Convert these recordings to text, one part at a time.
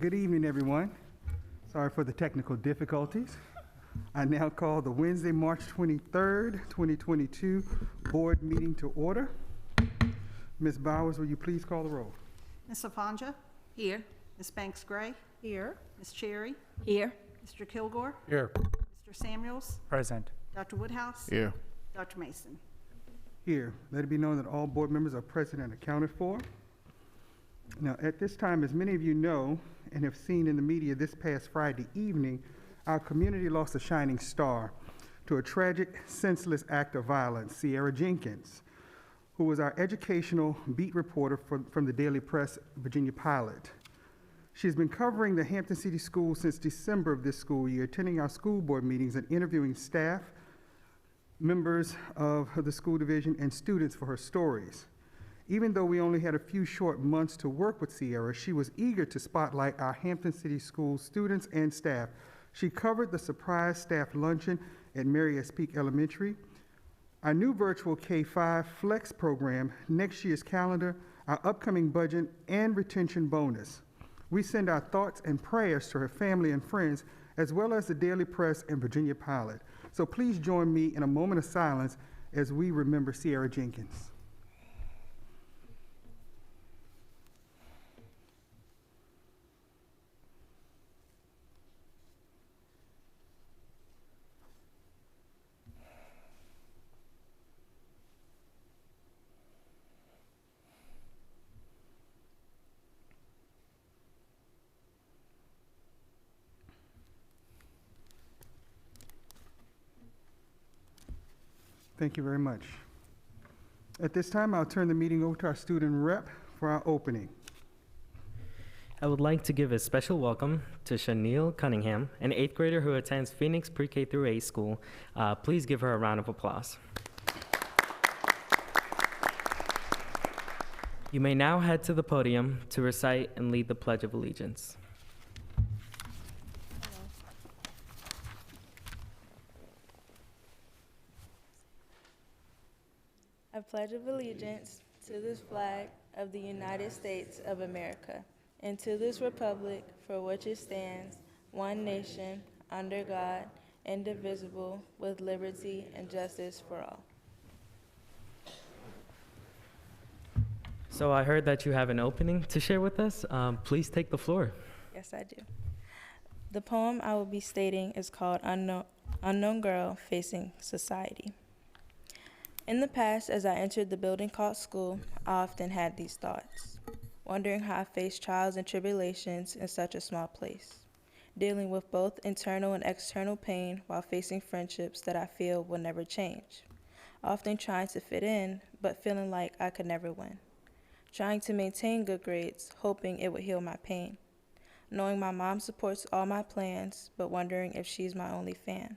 Good evening, everyone. Sorry for the technical difficulties. I now call the Wednesday, March 23rd, 2022 board meeting to order. Ms. Bowers, will you please call the roll? Ms. Afanja? Here. Ms. Banks Gray? Here. Ms. Cherry? Here. Mr. Kilgore? Here. Mr. Samuels? Present. Dr. Woodhouse? Here. Dr. Mason? Here. Let it be known that all board members are present and accounted for. Now, at this time, as many of you know and have seen in the media this past Friday evening, our community lost a shining star to a tragic, senseless act of violence. Sierra Jenkins, who was our educational beat reporter from the Daily Press Virginia Pilot. She's been covering the Hampton City Schools since December of this school year, attending our school board meetings and interviewing staff, members of the school division, and students for her stories. Even though we only had a few short months to work with Sierra, she was eager to spotlight our Hampton City Schools students and staff. She covered the surprise staff luncheon at Mary S. Peak Elementary, our new virtual K-5 Flex program, next year's calendar, our upcoming budget, and retention bonus. We send our thoughts and prayers to her family and friends, as well as the Daily Press and Virginia Pilot. So please join me in a moment of silence as we remember Sierra Jenkins. Thank you very much. At this time, I'll turn the meeting over to our student rep for our opening. I would like to give a special welcome to Shaniel Cunningham, an 8th grader who attends Phoenix Pre-K through 8 school. Please give her a round of applause. You may now head to the podium to recite and lead the Pledge of Allegiance. I pledge of allegiance to this flag of the United States of America and to this republic for which it stands, one nation, under God, indivisible, with liberty and justice for all. So I heard that you have an opening to share with us. Please take the floor. Yes, I do. The poem I will be stating is called Unknown Girl Facing Society. In the past, as I entered the building called school, I often had these thoughts, wondering how I faced trials and tribulations in such a small place, dealing with both internal and external pain while facing friendships that I feel will never change, often trying to fit in, but feeling like I could never win, trying to maintain good grades, hoping it would heal my pain, knowing my mom supports all my plans, but wondering if she's my only fan.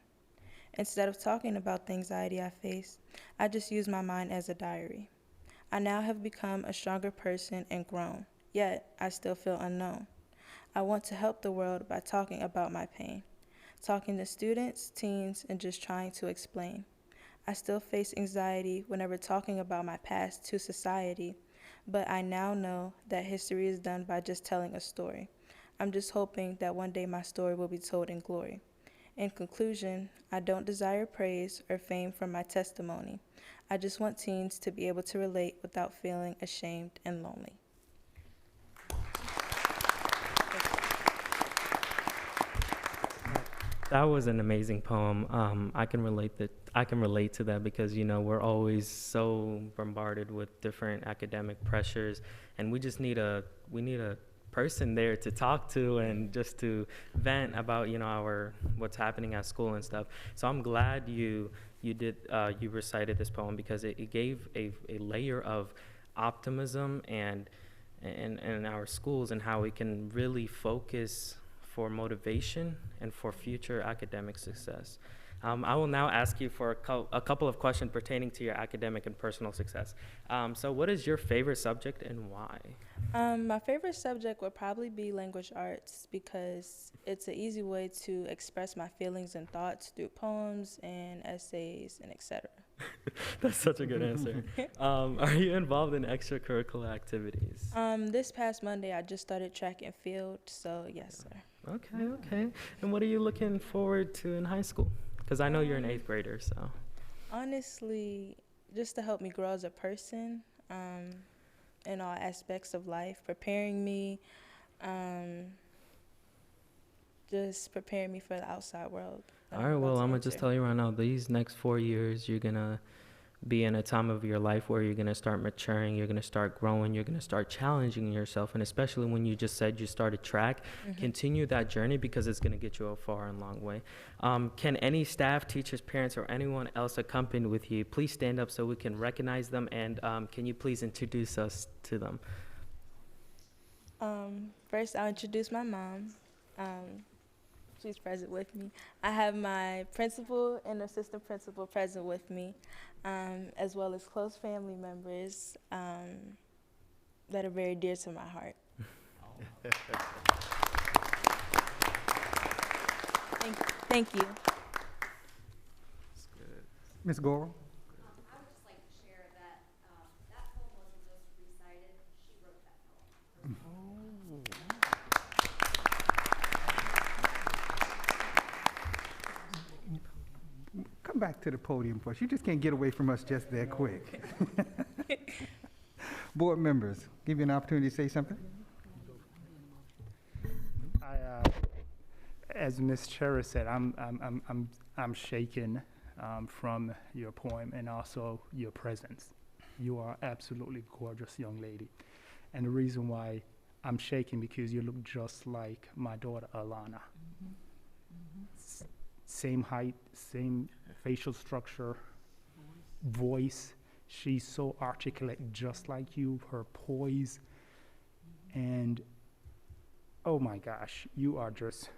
Instead of talking about the anxiety I face, I just use my mind as a diary. I now have become a stronger person and grown, yet I still feel unknown. I want to help the world by talking about my pain, talking to students, teens, and just trying to explain. I still face anxiety whenever talking about my past to society, but I now know that history is done by just telling a story. I'm just hoping that one day my story will be told in glory. In conclusion, I don't desire praise or fame from my testimony. I just want teens to be able to relate without feeling ashamed and lonely. That was an amazing poem. I can relate to that because, you know, we're always so bombarded with different academic pressures, and we need a person there to talk to and just to vent about, you know, what's happening at school and stuff. So I'm glad you recited this poem because it gave a layer of optimism and our schools and how we can really focus for motivation and for future academic success. I will now ask you for a couple of questions pertaining to your academic and personal success. So what is your favorite subject and why? My favorite subject would probably be language arts because it's an easy way to express my feelings and thoughts through poems and essays and etc. That's such a good answer. Are you involved in extracurricular activities? This past Monday, I just started track and field, so yes, sir. Okay, okay. And what are you looking forward to in high school? Because I know you're an 8th grader, so. Honestly, just to help me grow as a person, in all aspects of life, preparing me, just preparing me for the outside world. that All right, about well, to I'm going to just enter. tell you right now, these next 4 years, you're going to be in a time of your life where you're going to start maturing, you're going to start growing, you're going to start challenging yourself. And especially when you just said you started track, continue that journey because it's going to get you a far and long way. Can any staff, teachers, parents, or anyone else accompany with you please stand up so we can recognize them? And can you please introduce us to them? First, I'll introduce my mom. She's present with me. I have my principal and assistant principal present with me, as well as close family members that are very dear to my heart. Thank you. Ms. Gore? I would just like to share that that poem wasn't just recited, she wrote that poem. Come back to the podium for us. You just can't get away from us just that quick. Board members, give you an opportunity to say something. As Ms. Cherry said, I'm shaken from your poem and also your presence. You are absolutely gorgeous young lady, and the reason why I'm shaking because you look just like my daughter Alana. Same height, same facial structure, voice. She's so articulate, just like you. Her poise, and oh my gosh, you are just.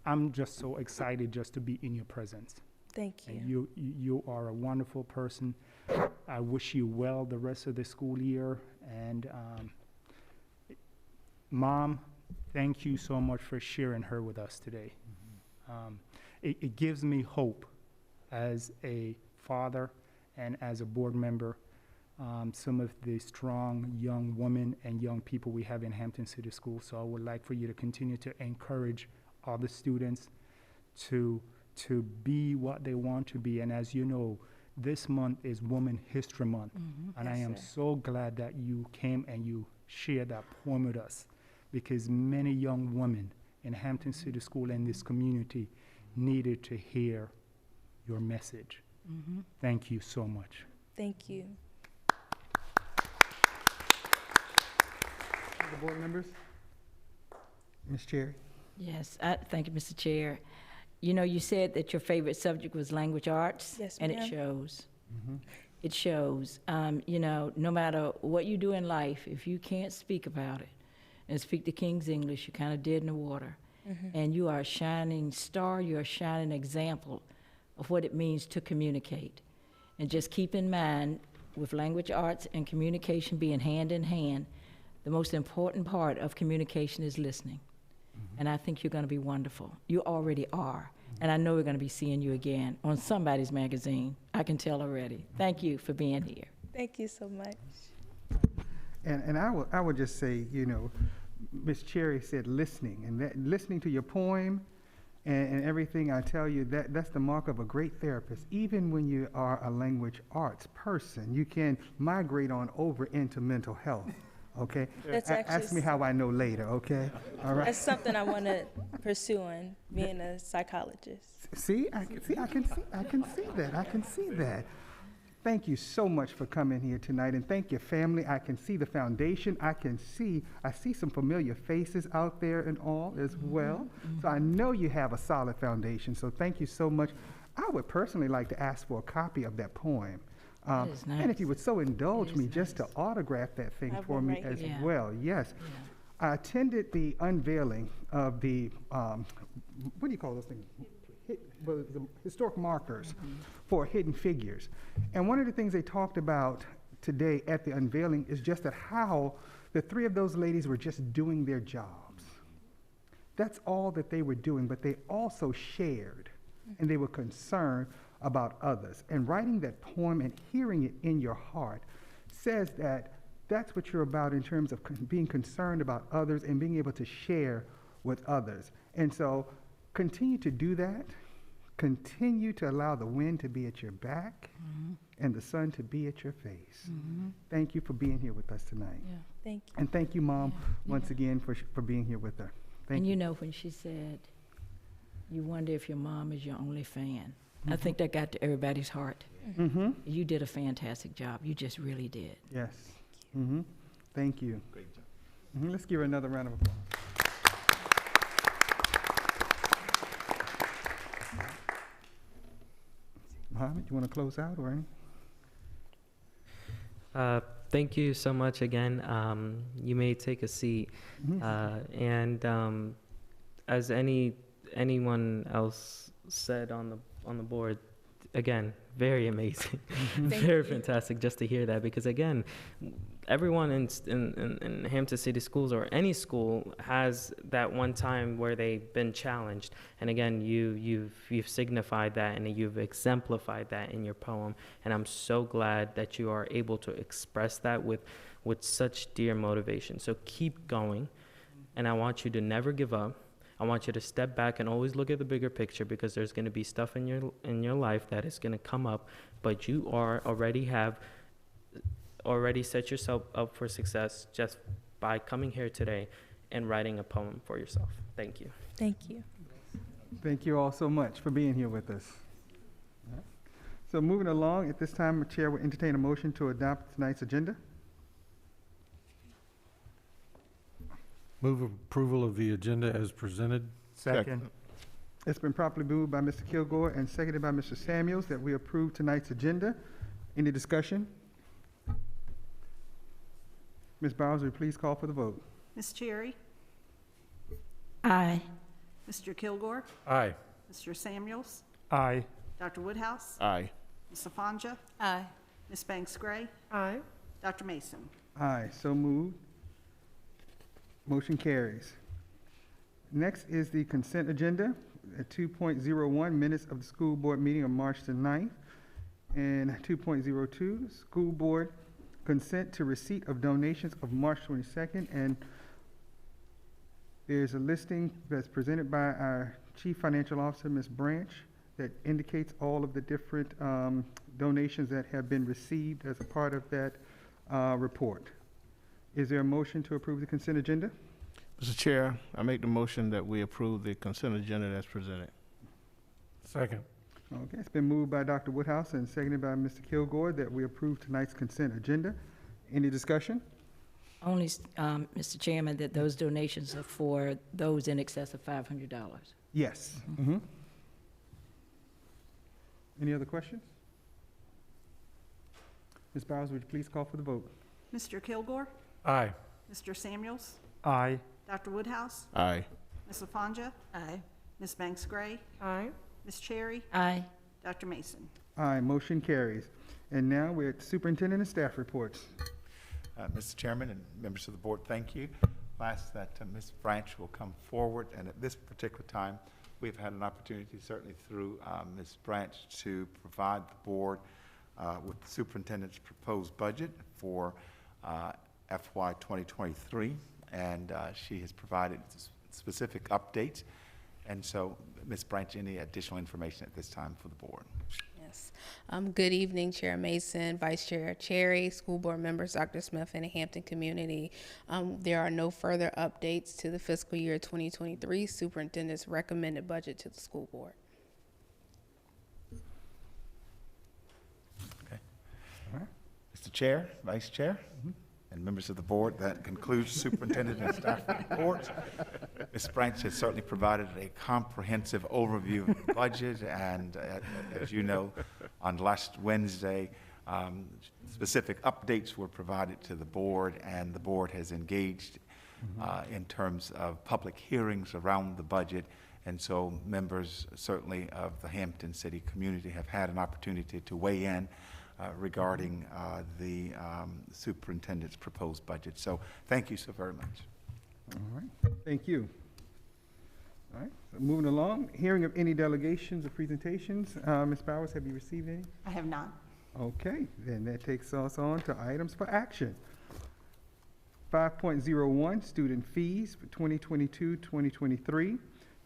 I'm just so excited just to be in your presence. Thank you. And you are a wonderful person. I wish you well the rest of the school year. And Mom, thank you so much for sharing her with us today. It gives me hope as a father and as a board member. Some of the strong young women and young people we have in Hampton City Schools. So I would like for you to continue to encourage all the students to be what they want to be. And as you know, this month is Women History Month. And I Yes, am sir. so glad that you came and you shared that poem with us, because many young women in Hampton City School and this community needed to hear your message. Thank you so much. Thank you. Other board members? Ms. Cherry? Yes, thank you, Mr. Chair. You know, you said that your favorite subject was language arts. Yes, and it ma'am. shows. It shows. You know, no matter what you do in life, if you can't speak about it and speak the King's English, you're kind of dead in the water. And you are a shining star, you're a shining example of what it means to communicate. And just keep in mind, with language arts and communication being hand in hand, the most important part of communication is listening. And I think you're going to be wonderful. You already are. And I know we're going to be seeing you again on somebody's magazine. I can tell already. Thank you for being here. Thank you so much. And I would just say, you know, Ms. Cherry said listening, and that, listening to your poem and everything, I tell you, that's the mark of a great therapist. Even when you are a language arts person, you can migrate on over into mental health, okay? That's Ask actually me how I know later, okay? All right? That's something I want to pursue in being a psychologist. See, I can see that. Thank you so much for coming here tonight, and thank your family. I can see the foundation. I see some familiar faces out there and all as well. So I know you have a solid foundation. So thank you so much. I would personally like to ask for a copy of that poem. That is And if you would so indulge It is me just to nice. autograph that thing I have for one me right as here. well. Yes. Yeah. I attended the unveiling of the, what do you call those things? The historic markers for Hidden Figures. And one of the things they talked about today at the unveiling is just that how the three of those ladies were just doing their jobs. That's all that they were doing, but they also shared and they were concerned about others. And writing that poem and hearing it in your heart says that that's what you're about in terms of being concerned about others and being able to share with others. And so continue to do that. Continue to allow the wind to be at your back and the sun to be at your face. Thank you for being here with us tonight. Yeah. Thank you. And thank you, Mom, Yeah. once again for being here with her. Thank And you. you know, when she said, you wonder if your mom is your only fan, I think that got to everybody's heart. Mm-hmm. You did a fantastic job. You just really did. Yes. Mm-hmm. Thank you. Great job. Let's give her another round of applause. Mohammed, you want to close out or any? Thank you so much again. You may take a seat. And as anyone else said on the board, again, very amazing, very fantastic just to hear that, because again, everyone in Hampton City Schools or any school has that one time where they've been challenged, and again, you've signified that and you've exemplified that in your poem, and I'm so glad that you are able to express that with such dear motivation. So keep going, and I want you to never give up. I want you to step back and always look at the bigger picture, because there's going to be stuff in your life that is going to come up, but you already set yourself up for success just by coming here today and writing a poem for yourself. Thank you. Thank you. Thank you all so much for being here with us. All right. So moving along, at this time, the chair will entertain a motion to adopt tonight's agenda. Move approval of the agenda as presented. Second. It's been properly moved by Mr. Kilgore and seconded by Mr. Samuels that we approve tonight's agenda. Any discussion? Ms. Bowers, will you please call for the vote? Ms. Cherry, Aye. Mr. Kilgore, Aye. Mr. Samuels, Aye. Dr. Woodhouse, Aye. Ms. Lafanja, Aye. Ms. Banks Gray, Aye. Dr. Mason. Aye, so moved. Motion carries. Next is the consent agenda at 2.01, minutes of the school board meeting on March the 9th. And 2.02, school board consent to receipt of donations of March 22nd. And there's a listing that's presented by our Chief Financial Officer, Ms. Branch, that indicates all of the different donations that have been received as a part of that report. Is there a motion to approve the consent agenda? Mr. Chair, I make the motion that we approve the consent agenda that's presented. Second. Okay, it's been moved by Dr. Woodhouse and seconded by Mr. Kilgore that we approve tonight's consent agenda. Any discussion? Only, Mr. Chairman, that those donations are for those in excess of $500. Yes. Any other questions? Ms. Bowers, would you please call for the vote? Mr. Kilgore, Aye. Mr. Samuels, Aye. Dr. Woodhouse, Aye. Ms. Lafanja, Aye. Ms. Banks Gray, Aye. Ms. Cherry, Aye. Dr. Mason. Aye, motion carries. And now we're at superintendent and staff reports. Mr. Chairman and members of the board, thank you. I ask that Ms. Branch will come forward, and at this particular time, we've had an opportunity, certainly through Ms. Branch, to provide the board with the superintendent's proposed budget for FY 2023, and she has provided specific updates. And so, Ms. Branch, any additional information at this time for the board? Yes. Good evening, Chair Mason, Vice Chair Cherry, school board members, Dr. Smith, and the Hampton community. There are no further updates to the fiscal year 2023 superintendent's recommended budget to the school board. Okay. All right. Mr. Chair, Vice Chair, and members of the board, that concludes superintendent and staff reports. Ms. Branch has certainly provided a comprehensive overview of the budget, and as you know, on last Wednesday, specific updates were provided to the board, and the board has engaged in terms of public hearings around the budget, and so members certainly of the Hampton City community have had an opportunity to weigh in regarding the superintendent's proposed budget. So thank you so very much. All right, thank you. All right, so moving along, hearing of any delegations or presentations. Ms. Bowers, have you received any? I have not. Okay, then that takes us on to items for action. 5.01, student fees for 2022-2023.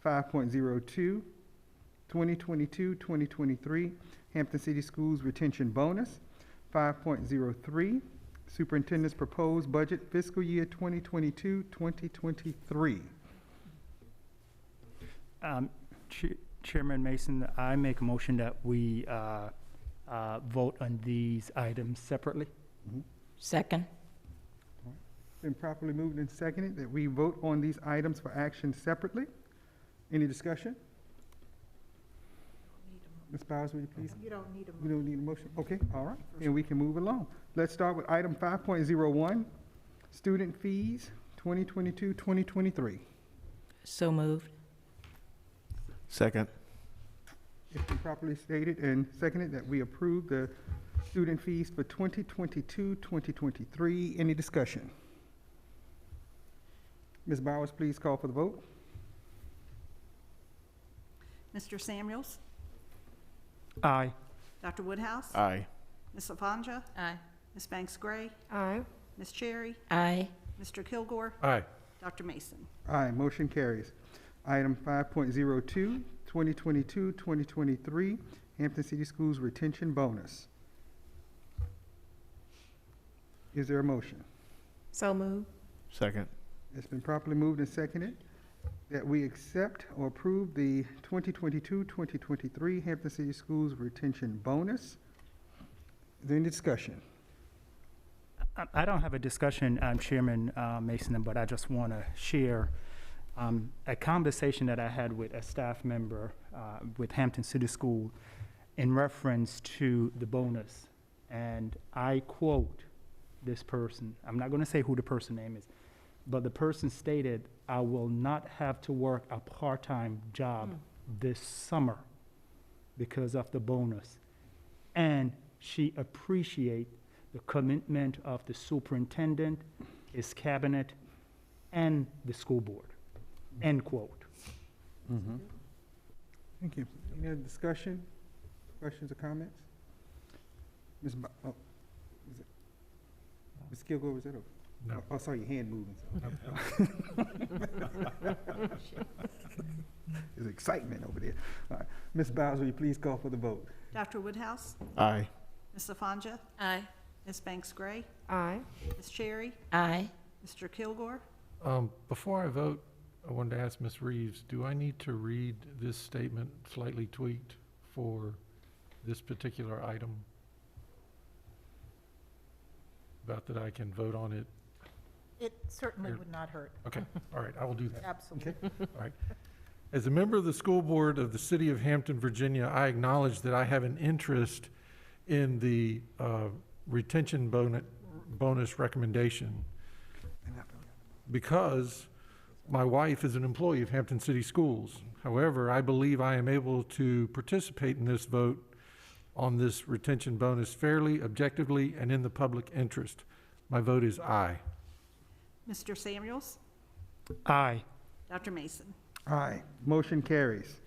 5.02, 2022-2023, Hampton City Schools retention bonus. 5.03, superintendent's proposed budget fiscal year 2022-2023. Chairman Mason, I make a motion that we vote on these items separately. Second. Been properly moved and seconded that we vote on these items for action separately. Any discussion? Ms. Bowers, will you please? You don't need a We don't need a motion? Okay, all right, and we can move along. Let's start with item 5.01, student fees, 2022-2023. So moved. Second. It's been properly stated and seconded that we approve the student fees for 2022-2023. Any discussion? Ms. Bowers, please call for the vote. Mr. Samuels, Aye. Dr. Woodhouse, Aye. Ms. LaFondra, Aye. Ms. Banks Gray, Aye. Ms. Cherry, Aye. Mr. Kilgore, Aye. Dr. Mason. Aye, motion carries. Item 5.02, 2022-2023, Hampton City Schools retention bonus. Is there a motion? So moved. Second. It's been properly moved and seconded that we accept or approve the 2022-2023 Hampton City Schools retention bonus. Is there any discussion? I don't have a discussion, Chairman Mason, but I just want to share a conversation that I had with a staff member with Hampton City School in reference to the bonus. And I quote this person. I'm not going to say who the person name is, but the person stated, "I will not have to work a part-time job this summer because of the bonus." And she appreciates the commitment of the superintendent, his cabinet, and the school board. End quote. Thank you. Any other discussion, questions or comments? Ms. Kilgore, was that over? No. Oh, I saw your hand moving. There's excitement over there. All right. Ms. Bowers, will you please call for the vote? Dr. Woodhouse, Aye. Ms. LaFondra, Aye. Ms. Banks Gray, Aye. Ms. Cherry, Aye. Mr. Kilgore, Before I vote, I wanted to ask Ms. Reeves, do I need to read this statement slightly tweaked for this particular item? About that I can vote on it? It certainly Here. would not hurt, Okay, all right, I will do that. absolutely. All right. As a member of the school board of the city of Hampton, Virginia, I acknowledge that I have an interest in the retention bonus recommendation because my wife is an employee of Hampton City Schools. However, I believe I am able to participate in this vote on this retention bonus fairly, objectively, and in the public interest. My vote is aye. Mr. Samuels, Aye. Dr. Mason. Aye. Motion carries.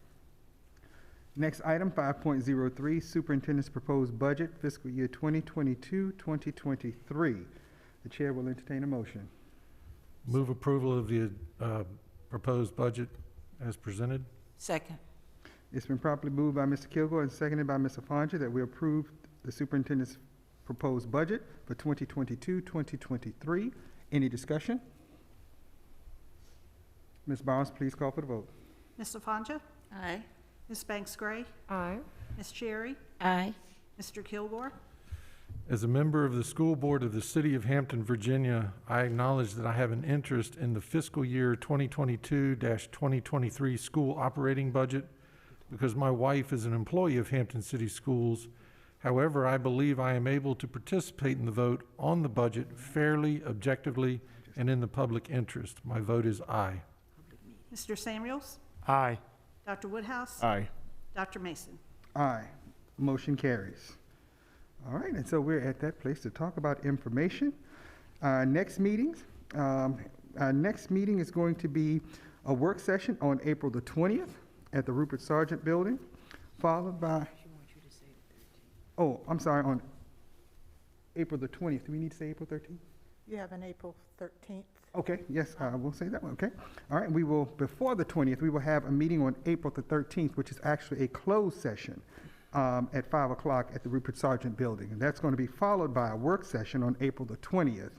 Next item, 5.03, Superintendent's proposed budget fiscal year 2022-2023. The chair will entertain a motion. Move approval of the proposed budget as presented. Second. It's been properly moved by Mr. Kilgore and seconded by Ms. LaFondra that we approve the superintendent's proposed budget for 2022-2023. Any discussion? Ms. Bowers, please call for the vote. Ms. LaFondra, Aye. Ms. Banks Gray, Aye. Ms. Cherry, Aye. Mr. Kilgore, As a member of the school board of the city of Hampton, Virginia, I acknowledge that I have an interest in the fiscal year 2022-2023 school operating budget because my wife is an employee of Hampton City Schools. However, I believe I am able to participate in the vote on the budget fairly, objectively, and in the public interest. My vote is aye. Mr. Samuels, Aye. Dr. Woodhouse, Aye. Dr. Mason. Aye. Motion carries. All right, and so we're at that place to talk about information. Our next meeting is going to be a work session on April the 20th at the Rupert Sargent Building, followed by, oh, I'm sorry, on April the 20th. Do we need to say April 13th? You have an April 13th. Okay, yes, I will say that one, okay. All right, we will, before the 20th, we will have a meeting on April the 13th, which is actually a closed session at 5 o'clock at the Rupert Sargent Building. And that's going to be followed by a work session on April the 20th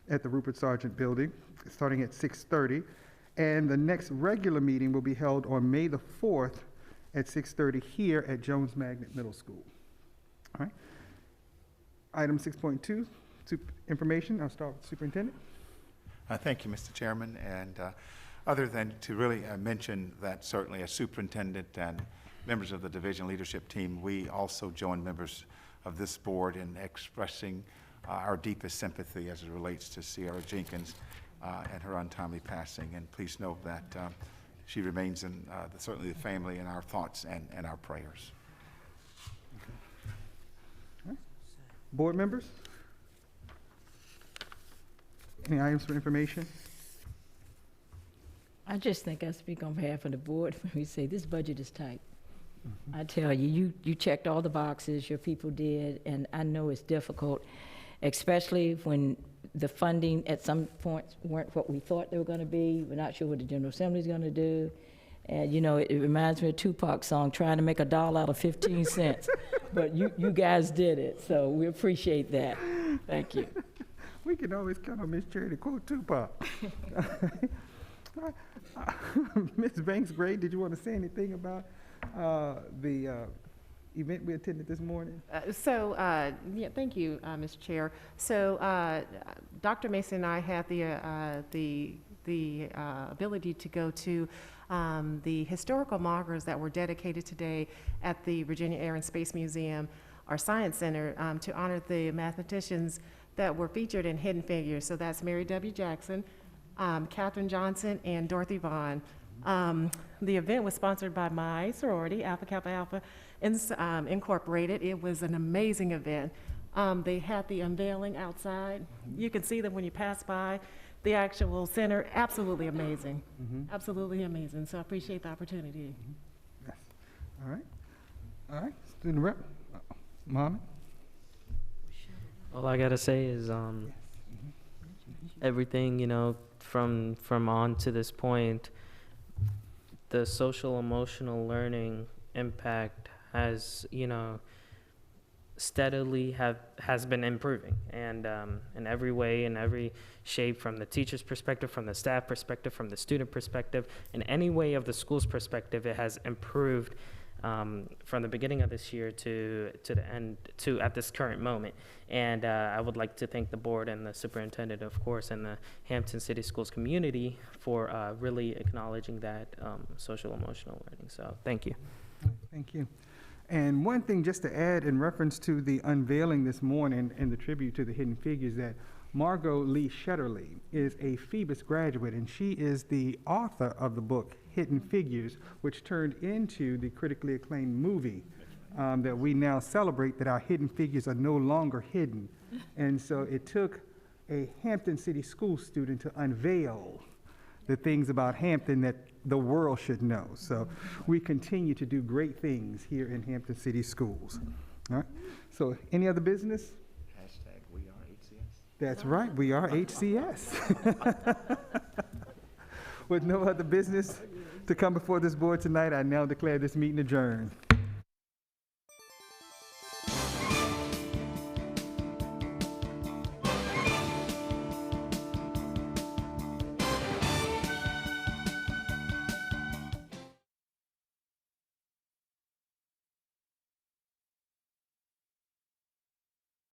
at the Rupert Sargent Building, starting at 6:30. And the next regular meeting will be held on May the 4th at 6:30 here at Jones Magnet Middle School. All right. Item 6.2, information. I'll start with the superintendent. Thank you, Mr. Chairman. And other than to really mention that certainly as superintendent and members of the division leadership team, we also join members of this board in expressing our deepest sympathy as it relates to Sierra Jenkins and her untimely passing. And please note that she remains in certainly the family in our thoughts and our prayers. Okay. Board members? Any items for information? I just think I speak on behalf of the board when we say this budget is tight. I tell you, you checked all the boxes, your people did, and I know it's difficult, especially when the funding at some points weren't what we thought they were going to be. We're not sure what the General Assembly is going to do. And, you know, it reminds me of Tupac's song, trying to make $1 out of 15 cents. But you guys did it, so we appreciate that. Thank you. We can always count on Ms. Cherry to quote Tupac. Ms. Banks-Gray, did you want to say anything about the event we attended this morning? Yeah, thank you, Mr. Chair. So, Dr. Mason and I had the ability to go to the historical markers that were dedicated today at the Virginia Air and Space Museum, our Science Center, to honor the mathematicians that were featured in Hidden Figures. So that's Mary W. Jackson, Katherine Johnson, and Dorothy Vaughan. The event was sponsored by my sorority, Alpha Kappa Alpha Incorporated. It was an amazing event. They had the unveiling outside. You can see them when you pass by. The actual center, absolutely amazing. Absolutely amazing. So I appreciate the opportunity. Yes. All right. All right. Student rep, Mohammed. All I gotta say is everything, you know, from on to this point, the social emotional learning impact has, you know, steadily has been improving, and in every way, in every shape, from the teacher's perspective, from the staff perspective, from the student perspective, in any way of the school's perspective, it has improved from the beginning of this year to the end, to at this current moment. And I would like to thank the board and the superintendent, of course, and the Hampton City Schools community for really acknowledging that social emotional learning. So thank you. Thank you. And one thing just to add in reference to the unveiling this morning and the tribute to the Hidden Figures, that Margot Lee Shetterly is a Phoebus graduate, and she is the author of the book Hidden Figures, which turned into the critically acclaimed movie that we now celebrate, that our hidden figures are no longer hidden. And so it took a Hampton City School student to unveil the things about Hampton that the world should know. So we continue to do great things here in Hampton City Schools. All right. So any other business? Hashtag we are HCS. That's right, we are HCS. With no other business to come before this board tonight, I now declare this meeting adjourned.